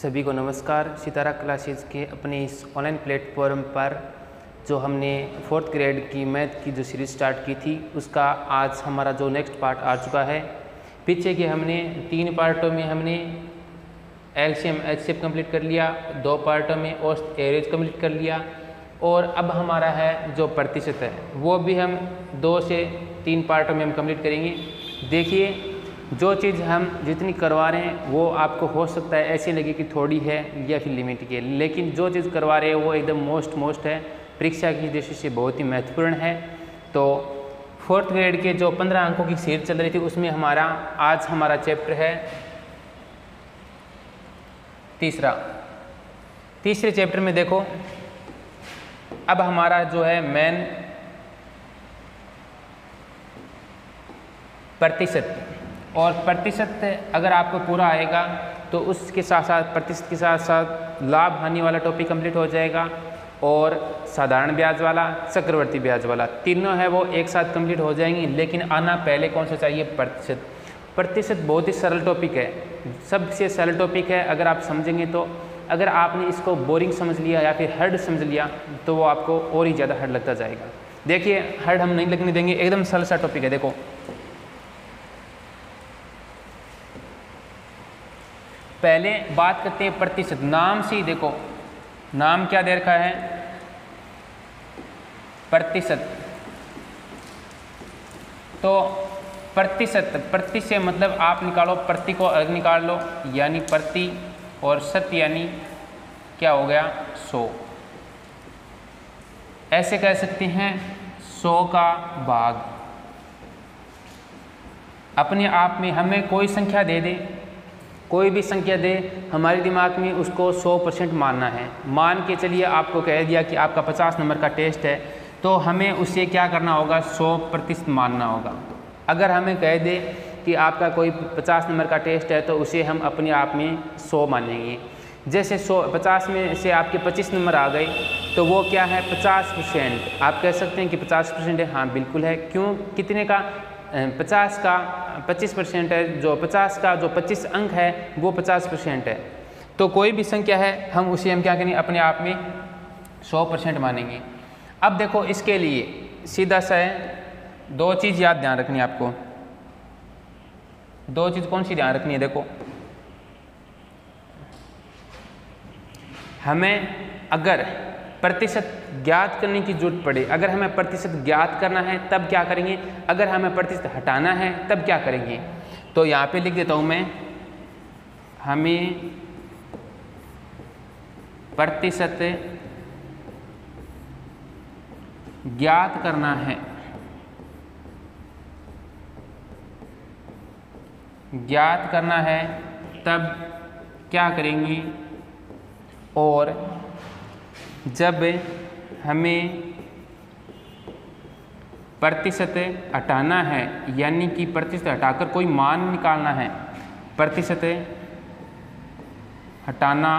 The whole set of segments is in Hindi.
सभी को नमस्कार। सितारा क्लासेस के अपने इस ऑनलाइन प्लेटफॉर्म पर जो हमने 4th ग्रेड की मैथ की जो सीरीज़ स्टार्ट की थी उसका आज हमारा जो नेक्स्ट पार्ट आ चुका है। पीछे के हमने 3 पार्टों में हमने एलसीएम एचसीएफ कंप्लीट कर लिया, 2 पार्टों में औसत एवरेज कंप्लीट कर लिया और अब हमारा है जो प्रतिशत है वो भी हम 2 से 3 पार्टों में हम कंप्लीट करेंगे। देखिए, जो चीज़ हम जितनी करवा रहे हैं वो आपको हो सकता है ऐसी लगे कि थोड़ी है या फिर लिमिट की है, लेकिन जो चीज़ करवा रहे हैं वो एकदम मोस्ट है, परीक्षा की दृष्टि से बहुत ही महत्वपूर्ण है। तो 4th ग्रेड के जो 15 अंकों की सीरीज चल रही थी उसमें आज हमारा चैप्टर है तीसरे चैप्टर में देखो, अब हमारा जो है मेन प्रतिशत, और प्रतिशत अगर आपको पूरा आएगा तो उसके साथ साथ प्रतिशत के साथ साथ लाभ हानि वाला टॉपिक कंप्लीट हो जाएगा और साधारण ब्याज वाला, चक्रवर्ती ब्याज वाला, तीनों है वो एक साथ कंप्लीट हो जाएंगे। लेकिन आना पहले कौन सा चाहिए? प्रतिशत। प्रतिशत बहुत ही सरल टॉपिक है, सबसे सरल टॉपिक है। अगर आप समझेंगे तो, अगर आपने इसको बोरिंग समझ लिया या फिर हार्ड समझ लिया तो वो आपको और ही ज़्यादा हार्ड लगता जाएगा। देखिए, हार्ड हम नहीं लगने देंगे, एकदम सरल सा टॉपिक है। देखो, पहले बात करते हैं प्रतिशत। नाम से ही देखो, नाम क्या दे रखा है? प्रतिशत। तो प्रति से मतलब आप निकालो, प्रति को अलग निकाल लो, यानी प्रति, और शत यानी क्या हो गया? 100। ऐसे कह सकते हैं 100 का भाग। अपने आप में हमें कोई संख्या दे दे, कोई भी संख्या दे, हमारे दिमाग में उसको 100% मानना है। मान के चलिए आपको कह दिया कि आपका 50 नंबर का टेस्ट है, तो हमें उसे क्या करना होगा? 100% मानना होगा। अगर हमें कह दे कि आपका कोई 50 नंबर का टेस्ट है तो उसे हम अपने आप में 100 मानेंगे। जैसे 50 में से आपके 25 नंबर आ गए तो वो क्या है? 50%। आप कह सकते हैं कि 50% है। हाँ, बिल्कुल है। क्यों? कितने का? 50 का 25% है। जो 50 का जो 25 अंक है वो 50% है। तो कोई भी संख्या है हम क्या करेंगे? अपने आप में 100% मानेंगे। अब देखो, इसके लिए सीधा सा है, 2 चीज़ याद ध्यान रखनी है आपको। 2 चीज़ कौन सी ध्यान रखनी है? देखो, हमें अगर प्रतिशत ज्ञात करने की जरूरत पड़े, अगर हमें प्रतिशत ज्ञात करना है तब क्या करेंगे? अगर हमें प्रतिशत हटाना है तब क्या करेंगे? तो यहाँ पे लिख देता हूँ मैं, हमें प्रतिशत ज्ञात करना है, ज्ञात करना है तब क्या करेंगे? और जब हमें प्रतिशत हटाना है, यानी कि प्रतिशत हटाकर कोई मान निकालना है, प्रतिशत हटाना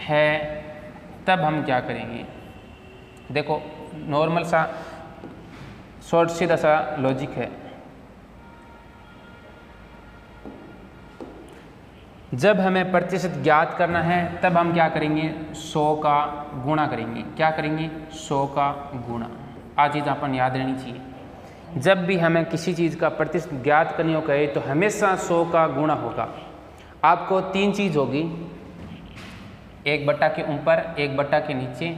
है तब हम क्या करेंगे? देखो, नॉर्मल सा शॉर्ट सीधा सा लॉजिक है। जब हमें प्रतिशत ज्ञात करना है तब हम क्या करेंगे? 100 का गुणा करेंगे। क्या करेंगे? 100 का गुणा। आज चीज़ अपन याद रहनी चाहिए। जब भी हमें किसी चीज़ का प्रतिशत ज्ञात करने को कहे तो हमेशा 100 का गुणा होगा। आपको 3 चीज़ होगी, 1 बटा के ऊपर, 1 बटा के नीचे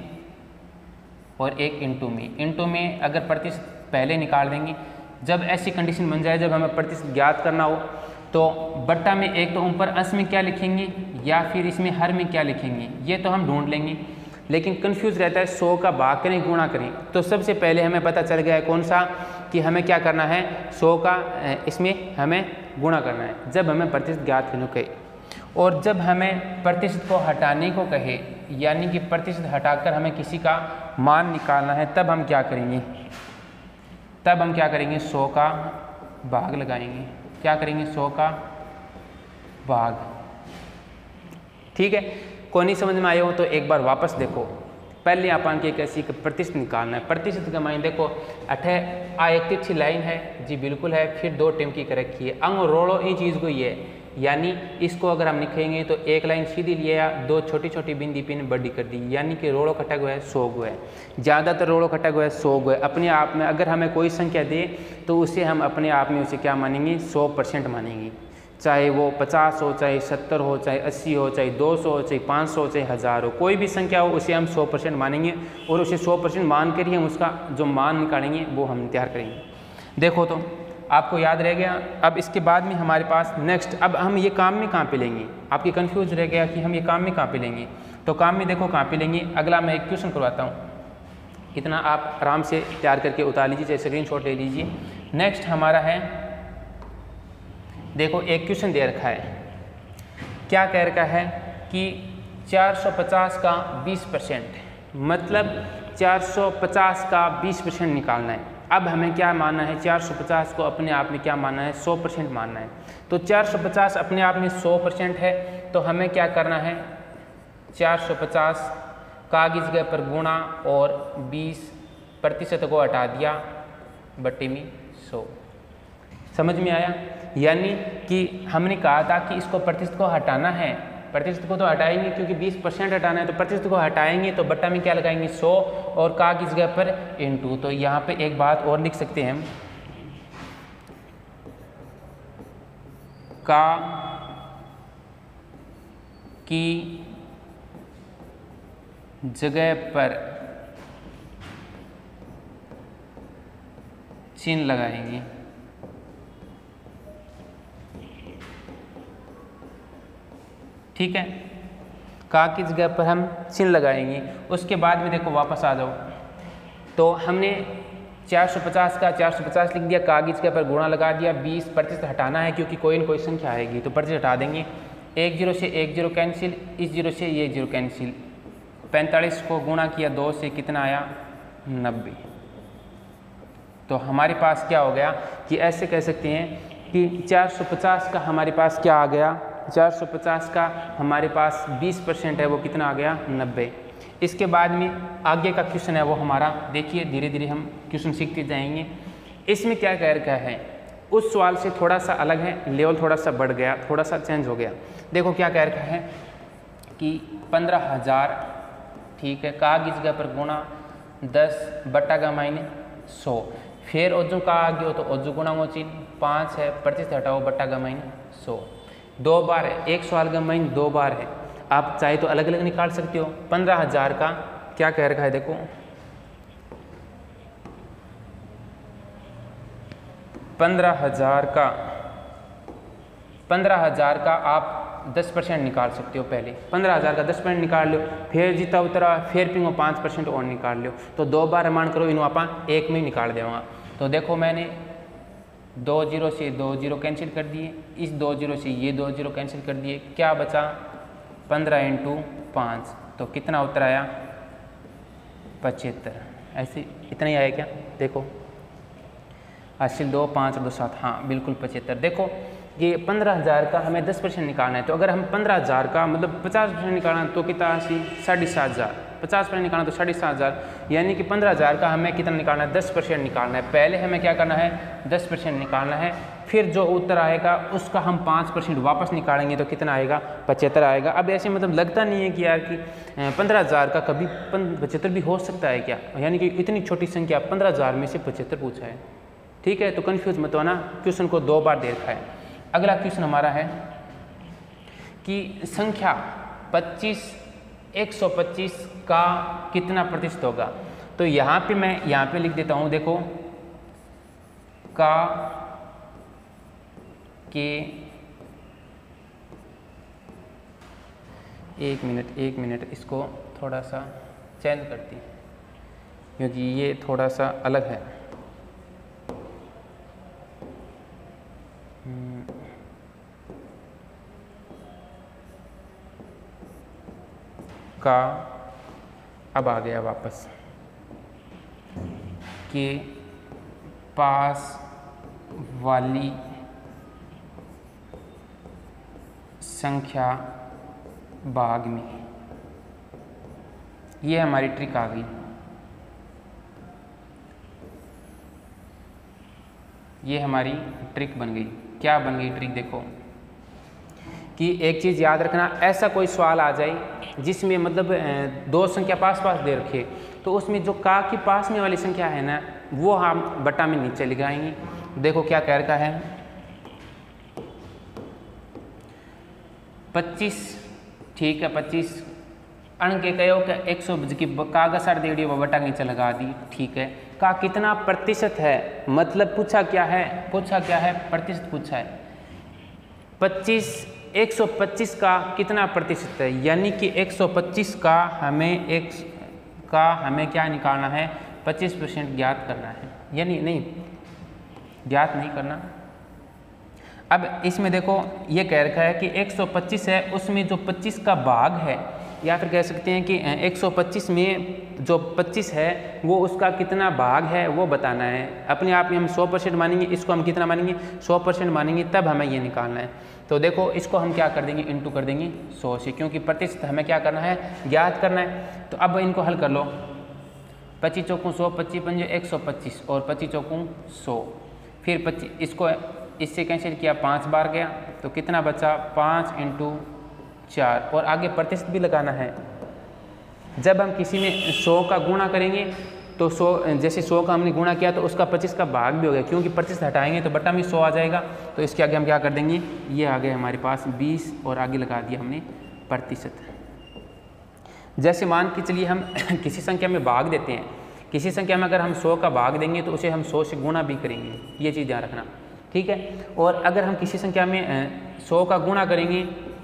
और 1 इंटू में। इंटू में अगर प्रतिशत पहले निकाल देंगे, जब ऐसी कंडीशन बन जाए जब हमें प्रतिशत ज्ञात करना हो तो बट्टा में 1 तो ऊपर अंश में क्या लिखेंगे या फिर इसमें हर में क्या लिखेंगे, ये तो हम ढूंढ लेंगे। लेकिन कंफ्यूज रहता है 100 का भाग करें गुणा करें। तो सबसे पहले हमें पता चल गया है कौन सा, कि हमें क्या करना है? 100 का इसमें हमें गुणा करना है जब हमें प्रतिशत ज्ञात करने को कहे। और जब हमें प्रतिशत को हटाने को कहे, यानी कि प्रतिशत हटाकर हमें किसी का मान निकालना है, तब हम क्या करेंगे? 100 का भाग लगाएंगे। क्या करेंगे? 100 का भाग। ठीक है, कोई नहीं समझ में आया हो तो एक बार वापस देखो। पहले अपन के कैसी प्रतिशत निकालना है। प्रतिशत का मान देखो, एक तिरछी लाइन है जी, बिल्कुल है। फिर 2 टिमकी कर रखी है। अंग रोड़ो इन चीज़ को ये यानी इसको अगर हम लिखेंगे तो एक लाइन सीधी लिया, दो छोटी छोटी बिंदी पिन बड़ी कर दी, यानी कि रोड़ो खटक हुआ है 100 गो है। ज़्यादातर रोड़ो खटक हुआ है 100 गो है। अपने आप में अगर हमें कोई संख्या दे तो उसे हम अपने आप में उसे क्या मानेंगे, 100% मानेंगे। चाहे वो 50 हो, चाहे 70 हो, चाहे 80 हो, चाहे 200 हो, चाहे 500 हो, चाहे 1000 हो, कोई भी संख्या हो उसे हम 100% मानेंगे और उसे 100% मान कर ही हम उसका जो मान निकालेंगे वो हम तैयार करेंगे। देखो तो आपको याद रह गया। अब इसके बाद में हमारे पास नेक्स्ट, अब हम ये काम में कहाँ पे लेंगे, आपकी कंफ्यूज रह गया कि हम ये काम में कहाँ पे लेंगे। तो काम में देखो कहाँ पे लेंगे। अगला मैं एक क्वेश्चन करवाता हूँ, इतना आप आराम से तैयार करके उतार लीजिए, चाहे स्क्रीनशॉट ले लीजिए। नेक्स्ट हमारा है, देखो एक क्वेश्चन दे रखा है, क्या कह रखा है कि 450 का 20%, मतलब 450 का 20% निकालना है। अब हमें क्या मानना है, 450 को अपने आप में क्या मानना है, 100% मानना है। तो 450 अपने आप में 100% है, तो हमें क्या करना है, 450 कागज के पर गुणा और 20% को हटा दिया, बट्टे में 100। समझ में आया। यानी कि हमने कहा था कि इसको प्रतिशत को हटाना है, प्रतिशत को तो हटाएंगे क्योंकि 20% हटाना है, तो प्रतिशत को हटाएंगे तो बट्टा में क्या लगाएंगे 100 और का किस जगह पर इनटू। तो यहाँ पे एक बात और लिख सकते हैं हम, का की जगह पर चिन्ह लगाएंगे। ठीक है, का की जगह पर हम चिन्ह लगाएंगे। उसके बाद में देखो वापस आ जाओ, तो हमने 450 का 450 लिख दिया, कागज के पर गुणा लगा दिया, 20% हटाना है क्योंकि कोई न कोई संख्या आएगी तो प्रतिशत हटा देंगे। 1 0 से 1 0 कैंसिल, इस 0 से ये 0 कैंसिल, 45 को गुणा किया 2 से, कितना आया 90। तो हमारे पास क्या हो गया कि ऐसे कह सकते हैं कि 450 का हमारे पास क्या आ गया, 450 का हमारे पास 20% है, वो कितना आ गया 90। इसके बाद में आगे का क्वेश्चन है वो हमारा, देखिए धीरे धीरे हम क्वेश्चन सीखते जाएंगे। इसमें क्या कह रखा है, उस सवाल से थोड़ा सा अलग है, लेवल थोड़ा सा बढ़ गया, थोड़ा सा चेंज हो गया। देखो क्या कह रखा है कि 15,000, ठीक है, का की जगह पर गुणा 10 बट्टा का माइने 100, फिर ओजू का आ गया तो ओजू गुणा वो चिन्ह 5 है, प्रतिशत हटाओ बट्टा का माइने 100। 2 बार है, एक सवाल का माइन 2 बार है, आप चाहे तो अलग अलग निकाल सकते हो। 15,000 का क्या कह रखा है, देखो 15,000 का आप 10% निकाल सकते हो। पहले 15,000 का 10% निकाल लो, फिर जितना उतरा फिर पिंगो 5% और निकाल लो, तो 2 बार मान करो, इन आप एक में निकाल देगा। तो देखो मैंने 2 0 से 2 0 कैंसिल कर दिए, इस 2 0 से ये 2 0 कैंसिल कर दिए, क्या बचा 15 × 5, तो कितना उत्तर आया 75। ऐसे इतना ही आया क्या, देखो हासिल 2 5 2 7, हाँ बिल्कुल 75। देखो ये 15,000 का हमें 10% निकालना है, तो अगर हम 15,000 का मतलब 50% निकालना तो कितना 7,500, 50% निकालना तो 7,500, यानी कि 15,000 का हमें कितना निकालना है 10% निकालना है। पहले हमें क्या करना है 10% निकालना है, फिर जो उत्तर आएगा उसका हम 5% वापस निकालेंगे तो कितना आएगा 75 आएगा। अब ऐसे मतलब लगता नहीं है कि यार कि 15,000 का कभी 75 भी हो सकता है क्या, यानी कि इतनी छोटी संख्या 15,000 में से 75 पूछा है। ठीक है, तो कन्फ्यूज मत होना, क्वेश्चन को 2 बार दे रखा है। अगला क्वेश्चन हमारा है कि संख्या 125 का कितना प्रतिशत होगा। तो यहाँ पे मैं यहाँ पे लिख देता हूँ, देखो का के, एक मिनट इसको थोड़ा सा चेंज करती क्योंकि ये थोड़ा सा अलग है। का अब आ गया वापस, के पास वाली संख्या भाग में, ये हमारी ट्रिक आ गई। ये हमारी ट्रिक बन गई। क्या बन गई ट्रिक, देखो कि एक चीज़ याद रखना, ऐसा कोई सवाल आ जाए जिसमें मतलब दो संख्या पास पास दे रखे, तो उसमें जो का की पास में वाली संख्या है ना, वो हम बटा में नीचे लगाएंगे। देखो क्या कह रखा है, 25, ठीक है 25 अण के कहो कि 100 की कागज सार दे वो बटा नीचे लगा दी, ठीक है। का कितना प्रतिशत है, मतलब पूछा क्या है, प्रतिशत पूछा है। 125 का कितना प्रतिशत है, यानी कि 125 का हमें क्या निकालना है, 25% ज्ञात करना है, यानी नहीं ज्ञात नहीं करना। अब इसमें देखो ये कह रखा है कि 125 है, उसमें जो 25 का भाग है, या फिर कह सकते हैं कि 125 में जो 25 है वो उसका कितना भाग है वो बताना है। अपने आप में हम 100% मानेंगे, इसको हम कितना मानेंगे, 100% मानेंगे, तब हमें ये निकालना है। तो देखो इसको हम क्या कर देंगे, इंटू कर देंगे 100 से, क्योंकि प्रतिशत हमें क्या करना है, ज्ञात करना है। तो अब इनको हल कर लो, 25 चौकू 100, 25 पंजे 125 और 25 चौकू 100, फिर 25 इसको इससे कैंसिल किया, 5 बार गया, तो कितना बचा, 5 × 4, और आगे प्रतिशत भी लगाना है। जब हम किसी में 100 का गुणा करेंगे तो 100, जैसे 100 का हमने गुणा किया तो उसका 25 का भाग भी हो गया, क्योंकि प्रतिशत हटाएंगे तो बटा में 100 आ जाएगा। तो इसके आगे हम क्या कर देंगे, ये आ गया हमारे पास 20 और आगे लगा दिया हमने प्रतिशत। जैसे मान के चलिए हम किसी संख्या में भाग देते हैं, किसी संख्या में अगर हम 100 का भाग देंगे तो उसे हम 100 से गुणा भी करेंगे, ये चीज़ ध्यान रखना, ठीक है। और अगर हम किसी संख्या में 100 का गुणा करेंगे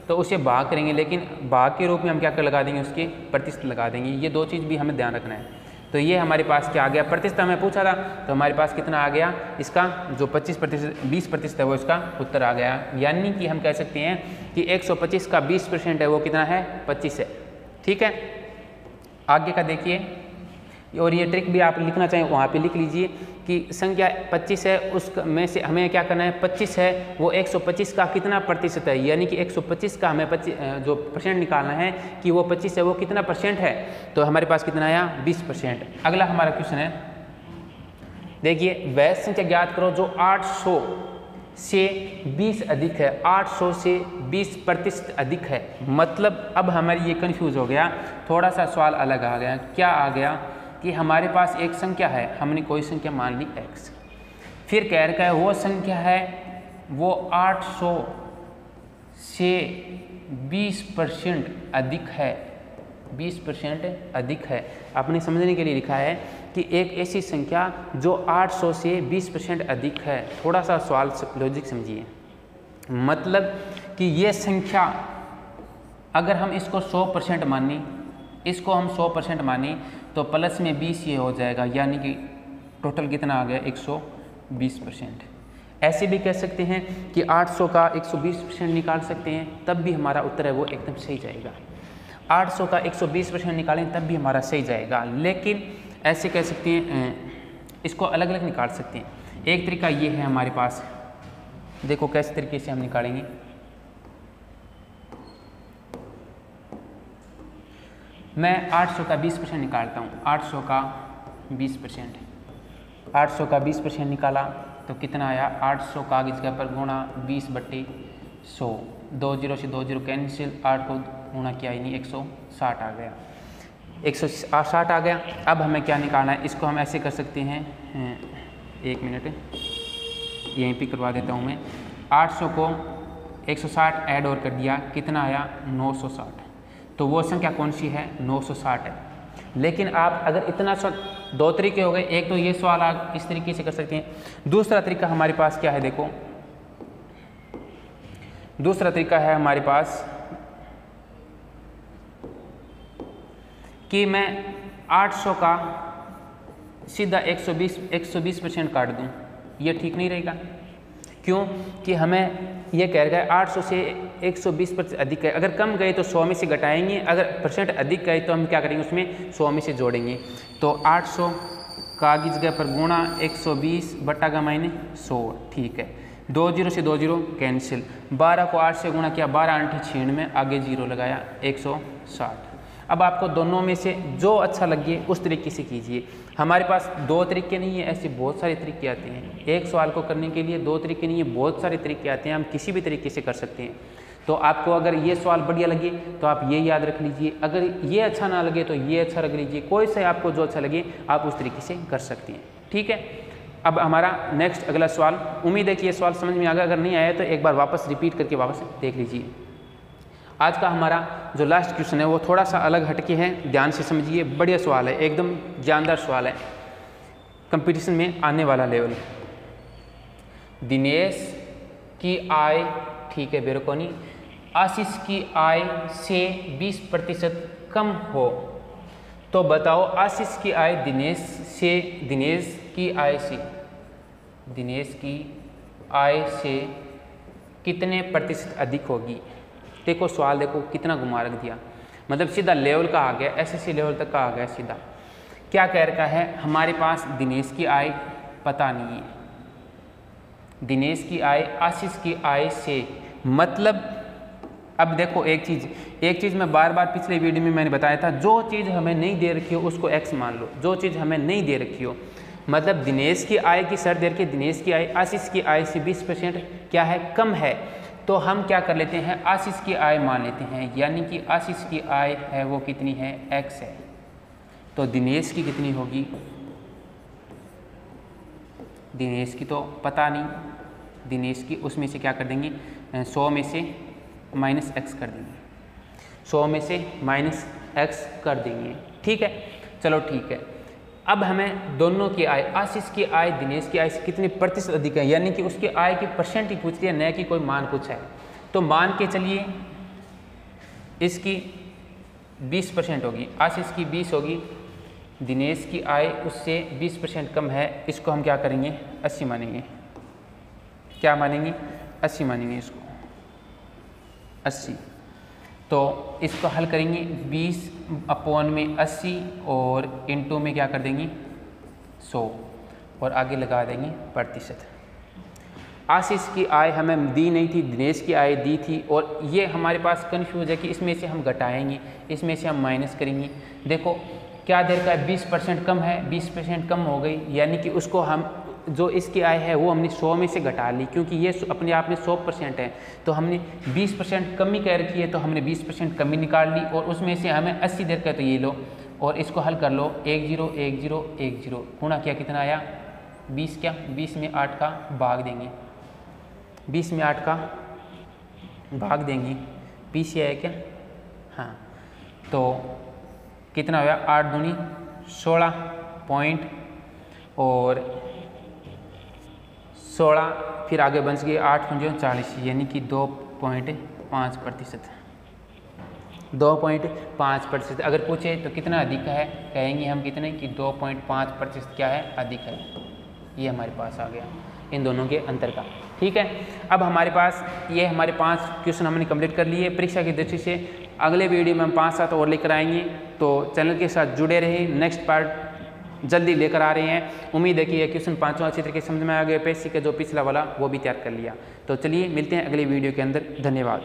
तो उसे भाग करेंगे, लेकिन भाग के रूप में हम क्या कर लगा देंगे, उसके प्रतिशत लगा देंगे। ये दो चीज़ भी हमें ध्यान रखना है। तो ये हमारे पास क्या आ गया, प्रतिशत हमें पूछा था, तो हमारे पास कितना आ गया, इसका जो 20% है वो इसका उत्तर आ गया। यानी कि हम कह सकते हैं कि 125 का 20% है वो कितना है, 25 है, ठीक है। आगे का देखिए, और ये ट्रिक भी आप लिखना चाहें वहाँ पे लिख लीजिए कि संख्या 25 है, उस में से हमें क्या करना है, 25 है वो 125 का कितना प्रतिशत है, यानी कि 125 का हमें 25 जो परसेंट निकालना है कि वो 25 है वो कितना परसेंट है। तो हमारे पास कितना आया, 20%। अगला हमारा क्वेश्चन है, देखिए वह संख्या ज्ञात करो जो 800 से 20 अधिक है, 800 से 20% अधिक है। मतलब अब हमारी ये कन्फ्यूज़ हो गया, थोड़ा सा सवाल अलग आ गया। क्या आ गया कि हमारे पास एक संख्या है, हमने कोई संख्या मान ली x, फिर कह रखा है वो संख्या है वो 800 से 20% अधिक है, 20% अधिक है। आपने समझने के लिए लिखा है कि एक ऐसी संख्या जो 800 से 20% अधिक है। थोड़ा सा सवाल लॉजिक समझिए, मतलब कि ये संख्या अगर हम इसको 100% माने, इसको हम 100% माने तो प्लस में 20 ये हो जाएगा, यानी कि टोटल कितना आ गया, 120%। ऐसे भी कह सकते हैं कि 800 का 120% निकाल सकते हैं, तब भी हमारा उत्तर है वो एकदम सही जाएगा। 800 का 120% निकालें तब भी हमारा सही जाएगा। लेकिन ऐसे कह सकते हैं, इसको अलग अलग निकाल सकते हैं। एक तरीका ये है हमारे पास, देखो कैसे तरीके से हम निकालेंगे। मैं 800 का 20% निकालता हूँ, 800 का 20%, 800 का 20% निकाला तो कितना आया, 800 का आगे जगह पर गुणा 20/100, 2 0 से 2 0 कैंसिल, 8 को गुणा किया यानी 160 आ गया, 160 आ गया। अब हमें क्या निकालना है, इसको हम ऐसे कर सकते हैं, 1 मिनट यहीं पे करवा देता हूँ मैं। 800 को 160 ऐड और कर दिया, कितना आया, 960। तो वो संख्या कौन सी है, 960 है। लेकिन आप अगर इतना दो तरीके हो गए, एक तो ये सवाल आप इस तरीके से कर सकते हैं। दूसरा तरीका हमारे पास क्या है, देखो दूसरा तरीका है हमारे पास कि मैं 800 का सीधा 120% काट दूं। ये ठीक नहीं रहेगा, क्यों कि हमें ये कह रहा है 800 से 120% अधिक है। अगर कम गए तो 100 में से घटाएंगे, अगर परसेंट अधिक गए तो हम क्या करेंगे, उसमें 100 में से जोड़ेंगे। तो 800 का आगे जगह पर गुणा 120 बटा का माइने 100, ठीक है। 2 0 से 2 0 कैंसिल, 12 को 8 से गुणा किया, 12 8 96, आगे 0 लगाया, 160। अब आपको दोनों में से जो अच्छा लगे उस तरीके से कीजिए। हमारे पास दो तरीके नहीं है, ऐसे बहुत सारे तरीके आते हैं। एक सवाल को करने के लिए दो तरीके नहीं है, बहुत सारे तरीके आते हैं, हम किसी भी तरीके से कर सकते हैं। तो आपको अगर ये सवाल बढ़िया लगे तो आप ये याद रख लीजिए, अगर ये अच्छा ना लगे तो ये अच्छा रख लीजिए, कोई से आपको जो अच्छा लगे आप उस तरीके से कर सकते हैं। ठीक है, अब हमारा नेक्स्ट अगला सवाल, उम्मीद है कि ये सवाल समझ में आ गया, अगर नहीं आया तो एक बार वापस रिपीट करके वापस देख लीजिए। आज का हमारा जो लास्ट क्वेश्चन है वो थोड़ा सा अलग हटके है, ध्यान से समझिए, बढ़िया सवाल है, एकदम जानदार सवाल है, कंपटीशन में आने वाला लेवल। दिनेश की आय, ठीक है बेरकोनी, आशीष की आय से 20% कम हो तो बताओ आशीष की आय दिनेश की आय से कितने प्रतिशत अधिक होगी। देखो सवाल देखो कितना घुमा रख दिया, मतलब सीधा लेवल का आ गया, एसएससी लेवल तक का आ गया सीधा। क्या कह रखा है, हमारे पास दिनेश की आय पता नहीं है, दिनेश की आय आशीष की आय से, मतलब अब देखो एक चीज़ मैं बार बार पिछले वीडियो में मैंने बताया था, जो चीज़ हमें नहीं दे रखी हो उसको x मान लो, जो चीज़ हमें नहीं दे रखी हो, मतलब दिनेश की आय की शर्त दे रखी, दिनेश की आय आशीष की आय से 20% क्या है, कम है, तो हम क्या कर लेते हैं, आशीष की आय मान लेते हैं, यानी कि आशीष की आय है वो कितनी है, x है, तो दिनेश की कितनी होगी, दिनेश की तो पता नहीं, दिनेश की उसमें से क्या कर देंगे, 100 में से -x कर देंगे, 100 में से -x कर देंगे। ठीक है, चलो ठीक है। अब हमें दोनों की आय, आशीष की आय दिनेश की आय से कितने प्रतिशत अधिक है, यानी कि उसकी आय की परसेंट ही पूछ लिया, न कि कोई मान पूछा है, तो मान के चलिए इसकी 20% होगी, आशीष की 20 होगी, दिनेश की आय उससे 20% कम है, इसको हम क्या करेंगे, 80 मानेंगे, क्या मानेंगे, 80 मानेंगे इसको, 80। तो इसको हल करेंगे 20/80 और इनटू में क्या कर देंगे 100 और आगे लगा देंगे प्रतिशत। आशीष की आय हमें दी नहीं थी, दिनेश की आय दी थी, और ये हमारे पास कन्फ्यूज है कि इसमें से हम घटाएंगे, इसमें से हम माइनस करेंगे। देखो क्या देर का 20% कम है, 20% कम हो गई, यानी कि उसको हम जो इसकी आय है वो हमने 100 में से घटा ली, क्योंकि ये अपने आप में 100% है, तो हमने 20% कमी कह रखी है, तो हमने 20% कमी निकाल ली, और उसमें से हमें 80 देर का, तो ये लो और इसको हल कर लो, 10 10 10 गुणा किया, कितना आया 20, क्या 20 में 8 का भाग देंगे, 20 में 8 का भाग देंगे, 20 आया क्या, हाँ, तो कितना हुआ 8 दूनी 16 पॉइंट और 16, फिर आगे बच गए 8 पंजे 40, यानी कि 2.5%, 2.5%। अगर पूछे तो कितना अधिक है, कहेंगे हम कितने कि 2.5% क्या है, अधिक है। ये हमारे पास आ गया इन दोनों के अंतर का। ठीक है, अब हमारे पास ये हमारे 5 क्वेश्चन हमने कंप्लीट कर लिए परीक्षा की दृष्टि से। अगले वीडियो में हम 5-7 और लेकर आएंगे, तो चैनल के साथ जुड़े रहे, नेक्स्ट पार्ट जल्दी लेकर आ रहे हैं। उम्मीद है कि ये क्वेश्चन 5वां अच्छी तरीके से समझ में आ गया, पेशी का जो पिछला वाला वो भी तैयार कर लिया। तो चलिए मिलते हैं अगले वीडियो के अंदर, धन्यवाद।